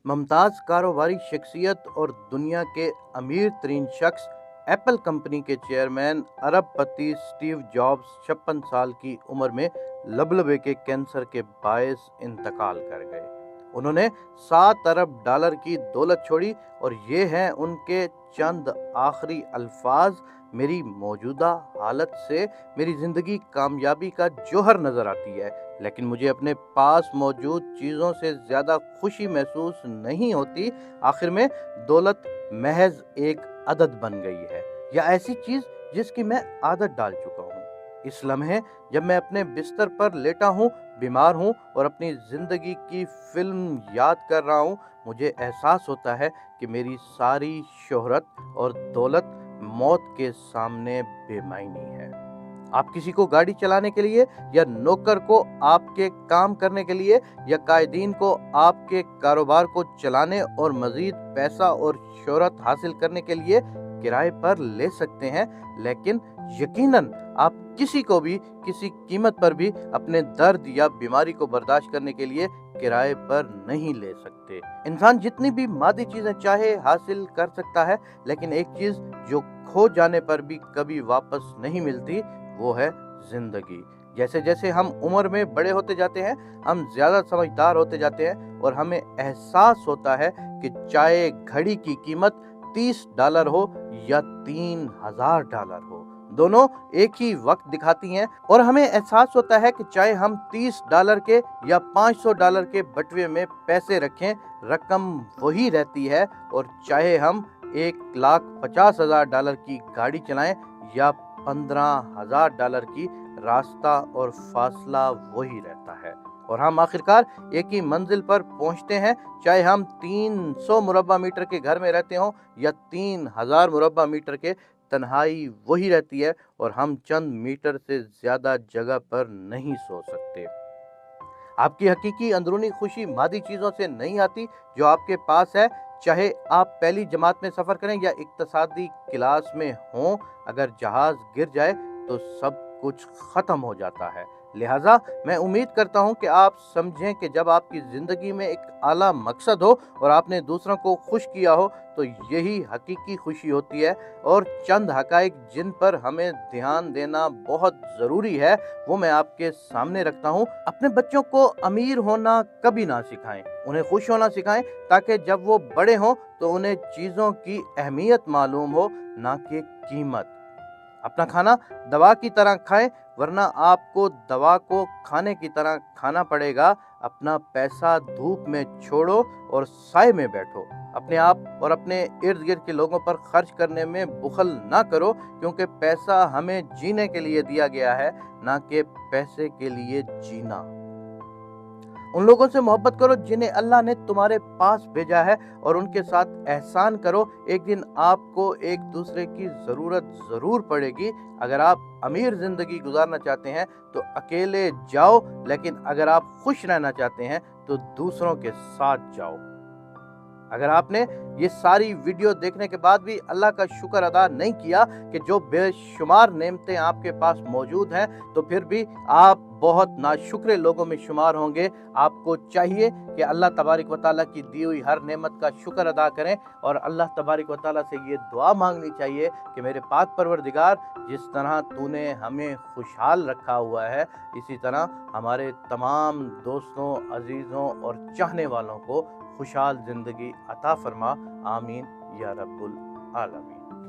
ممتاز کاروباری شخصیت اور دنیا کے امیر ترین شخص ایپل کمپنی کے چیئرمین ارب پتی سٹیو جابز 56 سال کی عمر میں لبلبے کے کینسر کے باعث انتقال کر گئے۔ انہوں نے $7 ارب کی دولت چھوڑی اور یہ ہیں ان کے چند آخری الفاظ: میری موجودہ حالت سے میری زندگی کامیابی کا جوہر نظر آتی ہے، لیکن مجھے اپنے پاس موجود چیزوں سے زیادہ خوشی محسوس نہیں ہوتی۔ آخر میں دولت محض ایک عدد بن گئی ہے، یا ایسی چیز جس کی میں عادت ڈال چکا ہوں۔ اس لمحے جب میں اپنے بستر پر لیٹا ہوں، بیمار ہوں اور اپنی زندگی کی فلم یاد کر رہا ہوں، مجھے احساس ہوتا ہے کہ میری ساری شہرت اور دولت موت کے سامنے بے معنی ہے۔ آپ کسی کو گاڑی چلانے کے لیے، یا نوکر کو آپ کے کام کرنے کے لیے، یا قائدین کو آپ کے کاروبار کو چلانے اور مزید پیسہ اور شہرت حاصل کرنے کے لیے کرائے پر لے سکتے ہیں، لیکن یقیناً آپ کسی کو بھی کسی قیمت پر بھی اپنے درد یا بیماری کو برداشت کرنے کے لیے کرائے پر نہیں لے سکتے۔ انسان جتنی بھی مادی چیزیں چاہے حاصل کر سکتا ہے، لیکن ایک چیز جو کھو جانے پر بھی کبھی واپس نہیں ملتی، وہ ہے زندگی۔ جیسے جیسے ہم عمر میں بڑے ہوتے جاتے ہیں، ہم زیادہ سمجھدار ہوتے جاتے ہیں اور ہمیں احساس ہوتا ہے کہ چاہے گھڑی کی قیمت $30 ہو یا $3000 ہو، دونوں ایک ہی وقت دکھاتی ہیں، اور ہمیں احساس ہوتا ہے کہ چاہے ہم $30 کے یا $500 کے بٹوے میں پیسے رکھیں، رقم وہی رہتی ہے، اور چاہے ہم $1,50,000 کی گاڑی چلائیں یا $15,000 کی، راستہ اور فاصلہ وہی رہتا ہے، اور ہم آخرکار ایک ہی منزل پر پہنچتے ہیں، چاہے ہم 300 مربع میٹر کے گھر میں رہتے ہوں یا 3000 مربع میٹر کے۔ تنہائی وہی رہتی ہے، اور ہم چند میٹر سے زیادہ جگہ پر نہیں سو سکتے۔ آپ کی حقیقی اندرونی خوشی مادی چیزوں سے نہیں آتی جو آپ کے پاس ہے، چاہے آپ پہلی جماعت میں سفر کریں یا اقتصادی کلاس میں ہوں۔ اگر جہاز گر جائے تو سب کچھ ختم ہو جاتا ہے۔ لہٰذا میں امید کرتا ہوں کہ آپ سمجھیں کہ جب آپ کی زندگی میں ایک اعلیٰ مقصد ہو اور آپ نے دوسروں کو خوش کیا ہو تو یہی حقیقی خوشی ہوتی ہے۔ اور چند حقائق جن پر ہمیں دھیان دینا بہت ضروری ہے، وہ میں آپ کے سامنے رکھتا ہوں۔ اپنے بچوں کو امیر ہونا کبھی نہ سکھائیں، انہیں خوش ہونا سکھائیں، تاکہ جب وہ بڑے ہوں تو انہیں چیزوں کی اہمیت معلوم ہو، نہ کہ قیمت۔ اپنا کھانا دوا کی طرح کھائیں، ورنہ آپ کو دوا کو کھانے کی طرح کھانا پڑے گا۔ اپنا پیسہ دھوپ میں چھوڑو اور سائے میں بیٹھو۔ اپنے آپ اور اپنے ارد گرد کے لوگوں پر خرچ کرنے میں بخل نہ کرو، کیونکہ پیسہ ہمیں جینے کے لیے دیا گیا ہے، نہ کہ پیسے کے لیے جینا۔ ان لوگوں سے محبت کرو جنہیں اللہ نے تمہارے پاس بھیجا ہے، اور ان کے ساتھ احسان کرو۔ ایک دن آپ کو ایک دوسرے کی ضرورت ضرور پڑے گی۔ اگر آپ امیر زندگی گزارنا چاہتے ہیں تو اکیلے جاؤ، لیکن اگر آپ خوش رہنا چاہتے ہیں تو دوسروں کے ساتھ جاؤ۔ اگر آپ نے یہ ساری ویڈیو دیکھنے کے بعد بھی اللہ کا شکر ادا نہیں کیا کہ جو بے شمار نعمتیں آپ کے پاس موجود ہیں، تو پھر بھی آپ بہت ناشکرے لوگوں میں شمار ہوں گے۔ آپ کو چاہیے کہ اللہ تبارک و تعالیٰ کی دی ہوئی ہر نعمت کا شکر ادا کریں، اور اللہ تبارک و تعالیٰ سے یہ دعا مانگنی چاہیے کہ میرے پاک پروردگار، جس طرح تو نے ہمیں خوشحال رکھا ہوا ہے، اسی طرح ہمارے تمام دوستوں، عزیزوں اور چاہنے والوں کو خوشحال زندگی عطا فرما۔ آمین یا رب العالمین۔